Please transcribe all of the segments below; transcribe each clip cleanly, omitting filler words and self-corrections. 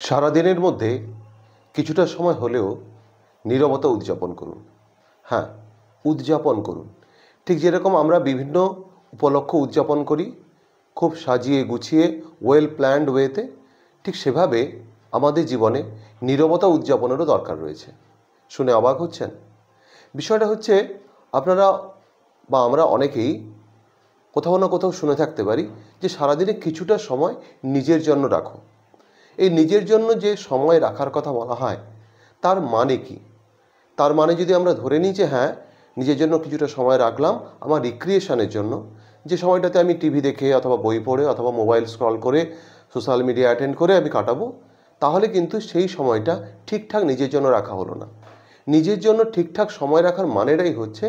সারাদিনের মধ্যে কিছুটা সময় হলেও নীরবতা উদযাপন করুন। হ্যাঁ, উদযাপন করুন। ঠিক যেরকম আমরা বিভিন্ন উপলক্ষ উদযাপন করি খুব সাজিয়ে গুছিয়ে ওয়েল প্ল্যান্ড ওয়েতে, ঠিক সেভাবে আমাদের জীবনে নীরবতা উদযাপনেরও দরকার রয়েছে। শুনে অবাক হচ্ছেন? বিষয়টা হচ্ছে, আপনারা বা আমরা অনেকেই কোথাও না কোথাও শুনে থাকতে পারি যে সারাদিনে কিছুটা সময় নিজের জন্য রাখো। এই নিজের জন্য যে সময় রাখার কথা বলা হয়, তার মানে কি? তার মানে যদি আমরা ধরে নিই যে হ্যাঁ, নিজের জন্য কিছুটা সময় রাখলাম আমার রিক্রিয়েশনের জন্য, যে সময়টাতে আমি টিভি দেখে অথবা বই পড়ে অথবা মোবাইল স্ক্রল করে সোশ্যাল মিডিয়া অ্যাটেন্ড করে আমি কাটাবো, তাহলে কিন্তু সেই সময়টা ঠিকঠাক নিজের জন্য রাখা হলো না। নিজের জন্য ঠিকঠাক সময় রাখার মানেটাই হচ্ছে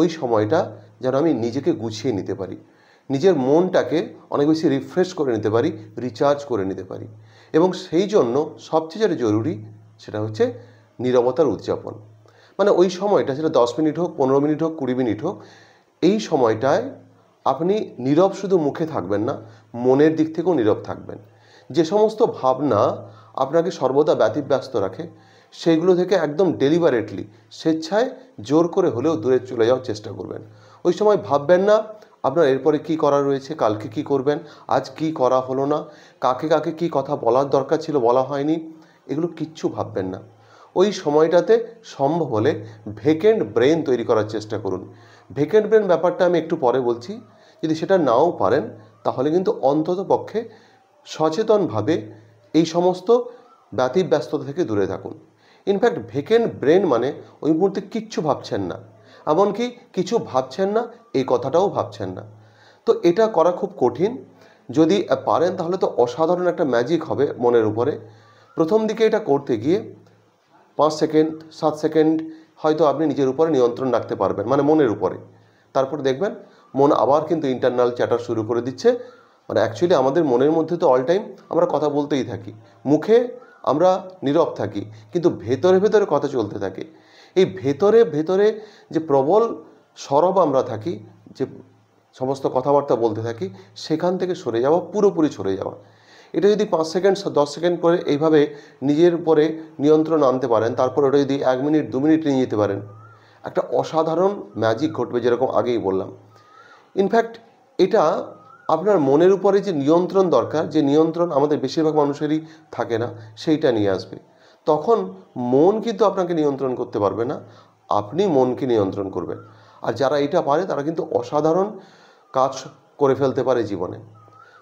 ওই সময়টা যেন আমি নিজেকে গুছিয়ে নিতে পারি, নিজের মনটাকে অনেক বেশি রিফ্রেশ করে নিতে পারি, রিচার্জ করে নিতে পারি। এবং সেই জন্য সবচেয়ে যেটা জরুরি সেটা হচ্ছে নীরবতার উদযাপন। মানে ওই সময়টা, সেটা 10 মিনিট হোক, 15 মিনিট হোক, 20 মিনিট হোক, এই সময়টায় আপনি নীরব শুধু মুখে থাকবেন না, মনের দিক থেকেও নীরব থাকবেন। যে সমস্ত ভাবনা আপনাকে সর্বদা ব্যতিব্যস্ত রাখে, সেইগুলো থেকে একদম ডেলিবারেটলি, স্বেচ্ছায়, জোর করে হলেও দূরে চলে যাওয়ার চেষ্টা করবেন। ওই সময় ভাববেন না আপনার এরপরে কি করা রয়েছে, কালকে কি করবেন, আজ কি করা হলো না, কাকে কাকে কি কথা বলার দরকার ছিল বলা হয়নি, এগুলো কিচ্ছু ভাববেন না। ওই সময়টাতে সম্ভব হলে ভেকেন্ট ব্রেন তৈরি করার চেষ্টা করুন। ভেকেন্ট ব্রেন ব্যাপারটা আমি একটু পরে বলছি। যদি সেটা নাও পারেন, তাহলে কিন্তু অন্তত পক্ষে সচেতনভাবে এই সমস্ত ব্যতিব্যস্ততা থেকে দূরে থাকুন। ইনফ্যাক্ট ভেকেন্ট ব্রেন মানে ওই মুহূর্তে কিচ্ছু ভাবছেন না, এমনকি কিছু ভাবছেন না এই কথাটাও ভাবছেন না। তো এটা করা খুব কঠিন। যদি পারেন তাহলে তো অসাধারণ একটা ম্যাজিক হবে মনের উপরে। প্রথম দিকে এটা করতে গিয়ে 5 সেকেন্ড 7 সেকেন্ড হয়তো আপনি নিজের উপরে নিয়ন্ত্রণ রাখতে পারবেন, মানে মনের উপরে। তারপর দেখবেন মন আবার কিন্তু ইন্টারনাল চ্যাটার শুরু করে দিচ্ছে। মানে অ্যাকচুয়ালি আমাদের মনের মধ্যে তো অল টাইম আমরা কথা বলতেই থাকি, মুখে আমরা নীরব থাকি, কিন্তু ভেতরে ভেতরে কথা চলতে থাকে। এই ভেতরে ভেতরে যে প্রবল সরব আমরা থাকি, যে সমস্ত কথাবার্তা বলতে থাকি, সেখান থেকে সরে যাওয়া, পুরোপুরি সরে যাওয়া। এটা যদি 5 সেকেন্ড 10 সেকেন্ড করে এইভাবে নিজের উপরে নিয়ন্ত্রণ আনতে পারেন, তারপর ওটা যদি 1 মিনিট 2 মিনিট নিয়ে যেতে পারেন, একটা অসাধারণ ম্যাজিক ঘটবে, যেরকম আগেই বললাম। ইনফ্যাক্ট এটা আপনার মনের উপরে যে নিয়ন্ত্রণ দরকার, যে নিয়ন্ত্রণ আমাদের বেশিরভাগ মানুষেরই থাকে না, সেইটা নিয়ে আসবে। তখন মন কিন্তু আপনাকে নিয়ন্ত্রণ করতে পারবে না, আপনি মনকে নিয়ন্ত্রণ করবেন। আর যারা এটা পারে তারা কিন্তু অসাধারণ কাজ করে ফেলতে পারে জীবনে।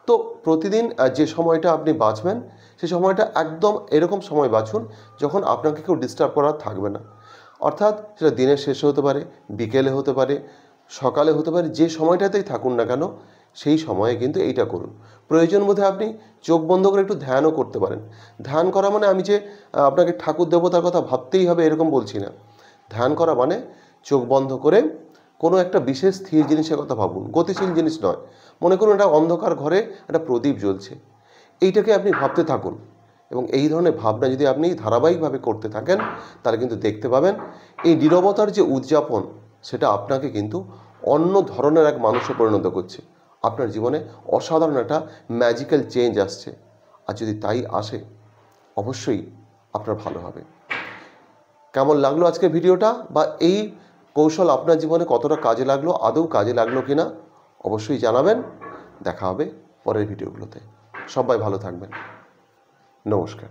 তো প্রতিদিন যে সময়টা আপনি বাঁচবেন, সেই সময়টা একদম এরকম সময় বাছুন যখন আপনাকে কেউ ডিস্টার্ব করার থাকবে না। অর্থাৎ সেটা দিনের শেষে হতে পারে, বিকেলে হতে পারে, সকালে হতে পারে, যে সময়টাতেই থাকুন না কেন সেই সময়ে কিন্তু এইটা করুন। প্রয়োজন বোধে আপনি চোখ বন্ধ করে একটু ধ্যানও করতে পারেন। ধ্যান করা মানে আমি যে আপনাকে ঠাকুর দেবতার কথা ভাবতেই হবে এরকম বলছি না। ধ্যান করা মানে চোখ বন্ধ করে কোনো একটা বিশেষ স্থির জিনিসের কথা ভাবুন, গতিশীল জিনিস নয়। মনে করুন একটা অন্ধকার ঘরে একটা প্রদীপ জ্বলছে, এইটাকে আপনি ভাবতে থাকুন। এবং এই ধরনের ভাবনা যদি আপনি ধারাবাহিকভাবে করতে থাকেন, তাহলে কিন্তু দেখতে পাবেন এই নীরবতার যে উদযাপন, সেটা আপনাকে কিন্তু অন্য ধরনের এক মানুষে পরিণত করছে। আপনার জীবনে অসাধারণ একটা ম্যাজিক্যাল চেঞ্জ আসছে। আর যদি তাই আসে, অবশ্যই আপনার ভালো হবে। কেমন লাগলো আজকের ভিডিওটা, বা এই কৌশল আপনার জীবনে কতটা কাজে লাগলো, আদৌ কাজে লাগলো কিনা অবশ্যই জানাবেন। দেখা হবে পরের ভিডিওগুলোতে। সবাই ভালো থাকবেন। নমস্কার।